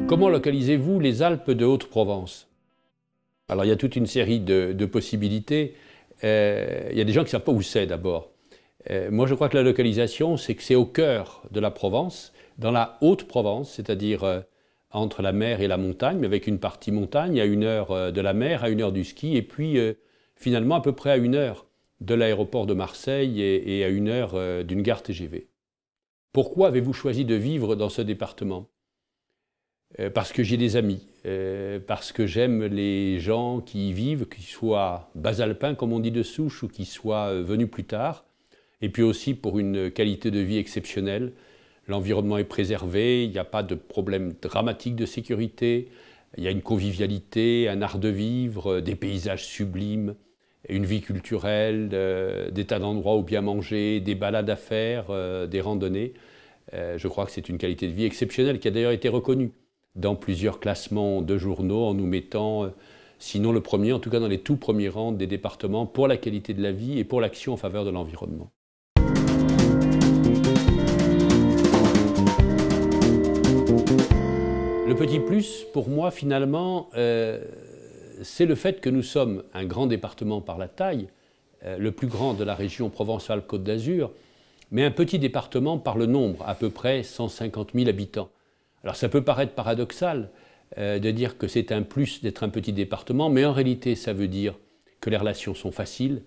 Comment localisez-vous les Alpes de Haute-Provence? Alors il y a toute une série de possibilités. Il y a des gens qui ne savent pas où c'est d'abord. Moi je crois que la localisation, c'est que c'est au cœur de la Provence, dans la Haute-Provence, c'est-à-dire entre la mer et la montagne, mais avec une partie montagne, à 1 heure de la mer, à 1 heure du ski, et puis finalement à peu près à 1 heure de l'aéroport de Marseille et à 1 heure d'une gare TGV. Pourquoi avez-vous choisi de vivre dans ce département? Parce que j'ai des amis, parce que j'aime les gens qui y vivent, qu'ils soient basalpins comme on dit de souche ou qu'ils soient venus plus tard, et puis aussi pour une qualité de vie exceptionnelle. L'environnement est préservé, il n'y a pas de problème dramatique de sécurité, il y a une convivialité, un art de vivre, des paysages sublimes, une vie culturelle, des tas d'endroits où bien manger, des balades à faire, des randonnées. Je crois que c'est une qualité de vie exceptionnelle qui a d'ailleurs été reconnue dans plusieurs classements de journaux en nous mettant, sinon le premier, en tout cas dans les tout premiers rangs des départements pour la qualité de la vie et pour l'action en faveur de l'environnement. Le petit plus, pour moi, finalement, c'est le fait que nous sommes un grand département par la taille, le plus grand de la région Provence-Alpes-Côte d'Azur, mais un petit département par le nombre, à peu près 150 000 habitants. Alors ça peut paraître paradoxal de dire que c'est un plus d'être un petit département, mais en réalité ça veut dire que les relations sont faciles,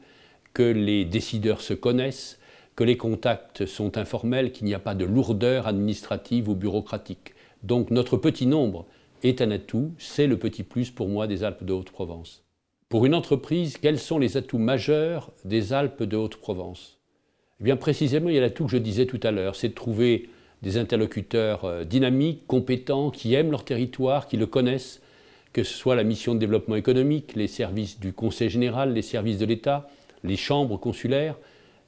que les décideurs se connaissent, que les contacts sont informels, qu'il n'y a pas de lourdeur administrative ou bureaucratique. Donc notre petit nombre est un atout, c'est le petit plus pour moi des Alpes de Haute-Provence. Pour une entreprise, quels sont les atouts majeurs des Alpes de Haute-Provence? Eh bien précisément, il y a l'atout que je disais tout à l'heure, c'est de trouver des interlocuteurs dynamiques, compétents, qui aiment leur territoire, qui le connaissent, que ce soit la mission de développement économique, les services du Conseil général, les services de l'État, les chambres consulaires.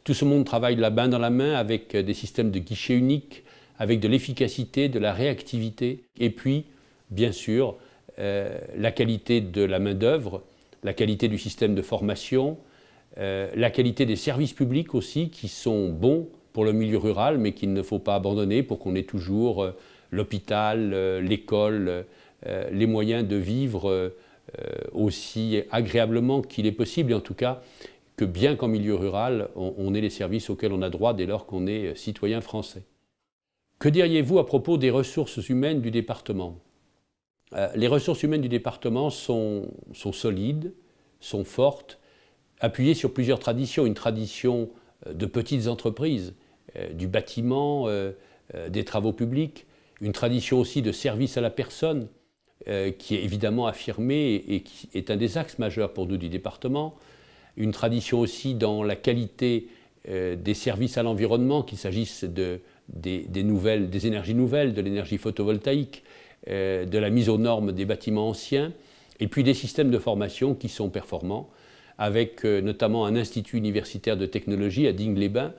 Tout ce monde travaille la main dans la main avec des systèmes de guichets uniques, avec de l'efficacité, de la réactivité, et puis, bien sûr, la qualité de la main-d'œuvre, la qualité du système de formation, la qualité des services publics aussi, qui sont bons pour le milieu rural, mais qu'il ne faut pas abandonner pour qu'on ait toujours l'hôpital, l'école, les moyens de vivre aussi agréablement qu'il est possible, et en tout cas que bien qu'en milieu rural, on ait les services auxquels on a droit dès lors qu'on est citoyen français. Que diriez-vous à propos des ressources humaines du département? Les ressources humaines du département sont solides, sont fortes, appuyées sur plusieurs traditions. Une tradition de petites entreprises, du bâtiment, des travaux publics, une tradition aussi de service à la personne, qui est évidemment affirmée et qui est un des axes majeurs pour nous du département, une tradition aussi dans la qualité des services à l'environnement, qu'il s'agisse des énergies nouvelles, de l'énergie photovoltaïque, de la mise aux normes des bâtiments anciens, et puis des systèmes de formation qui sont performants, avec notamment un institut universitaire de technologie à Digne-les-Bains,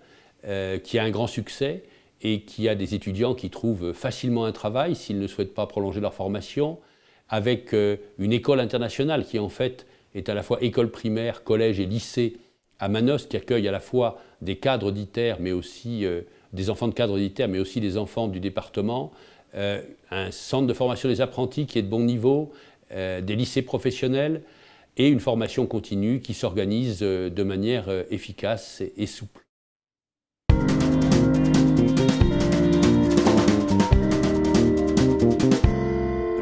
qui a un grand succès et qui a des étudiants qui trouvent facilement un travail s'ils ne souhaitent pas prolonger leur formation, avec une école internationale qui en fait est à la fois école primaire, collège et lycée à Manosque, qui accueille à la fois des cadres d'ITER, mais aussi des enfants de cadres d'ITER, mais aussi des enfants du département, un centre de formation des apprentis qui est de bon niveau, des lycées professionnels, et une formation continue qui s'organise de manière efficace et souple.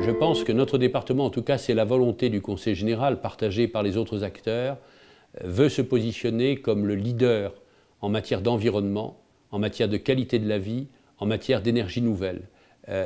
Je pense que notre département, en tout cas c'est la volonté du Conseil général partagée par les autres acteurs, veut se positionner comme le leader en matière d'environnement, en matière de qualité de la vie, en matière d'énergie nouvelle.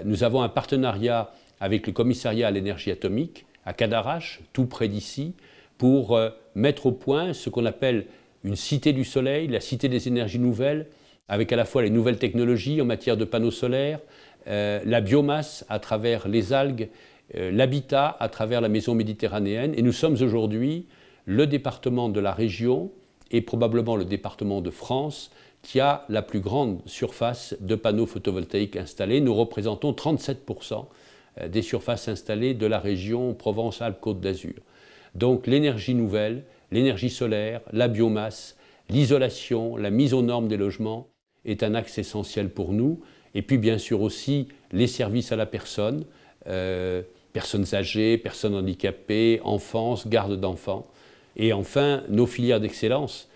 Nous avons un partenariat avec le commissariat à l'énergie atomique, à Cadarache, tout près d'ici, pour mettre au point ce qu'on appelle une cité du soleil, la cité des énergies nouvelles, avec à la fois les nouvelles technologies en matière de panneaux solaires, la biomasse à travers les algues, l'habitat à travers la maison méditerranéenne. Et nous sommes aujourd'hui le département de la région et probablement le département de France qui a la plus grande surface de panneaux photovoltaïques installés. Nous représentons 37% des surfaces installées de la région Provence-Alpes-Côte d'Azur. Donc l'énergie nouvelle, l'énergie solaire, la biomasse, l'isolation, la mise aux normes des logements est un axe essentiel pour nous. Et puis bien sûr aussi les services à la personne, personnes âgées, personnes handicapées, enfance, garde d'enfants. Et enfin, nos filières d'excellence,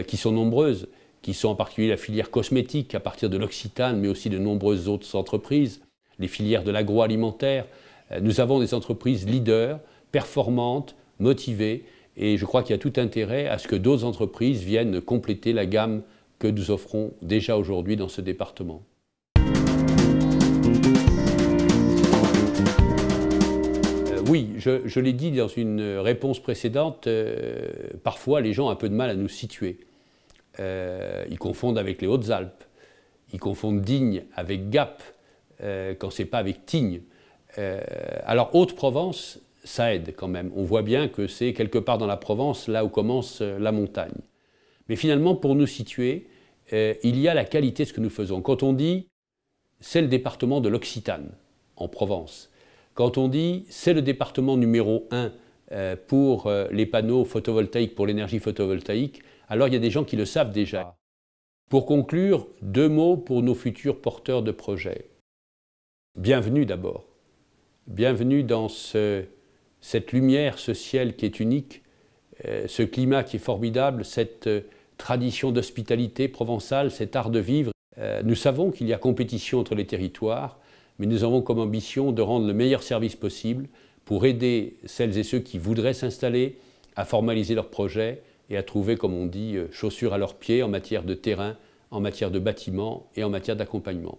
qui sont nombreuses, qui sont en particulier la filière cosmétique à partir de l'Occitane, mais aussi de nombreuses autres entreprises, les filières de l'agroalimentaire. Nous avons des entreprises leaders, performantes, motivées, et je crois qu'il y a tout intérêt à ce que d'autres entreprises viennent compléter la gamme que nous offrons déjà aujourd'hui dans ce département. Oui, je l'ai dit dans une réponse précédente, parfois les gens ont un peu de mal à nous situer. Ils confondent avec les Hautes-Alpes, ils confondent Digne avec Gap, quand ce n'est pas avec Tignes. Alors Haute-Provence, ça aide quand même. On voit bien que c'est quelque part dans la Provence, là où commence la montagne. Mais finalement, pour nous situer, il y a la qualité de ce que nous faisons. Quand on dit « c'est le département de l'Occitane » en Provence, quand on dit « c'est le département numéro 1 pour les panneaux photovoltaïques, pour l'énergie photovoltaïque », alors il y a des gens qui le savent déjà. Pour conclure, 2 mots pour nos futurs porteurs de projets. Bienvenue d'abord. Bienvenue dans cette lumière, ce ciel qui est unique, ce climat qui est formidable, cette tradition d'hospitalité provençale, cet art de vivre. Nous savons qu'il y a compétition entre les territoires, mais nous avons comme ambition de rendre le meilleur service possible pour aider celles et ceux qui voudraient s'installer à formaliser leurs projets et à trouver, comme on dit, chaussures à leurs pieds en matière de terrain, en matière de bâtiments et en matière d'accompagnement.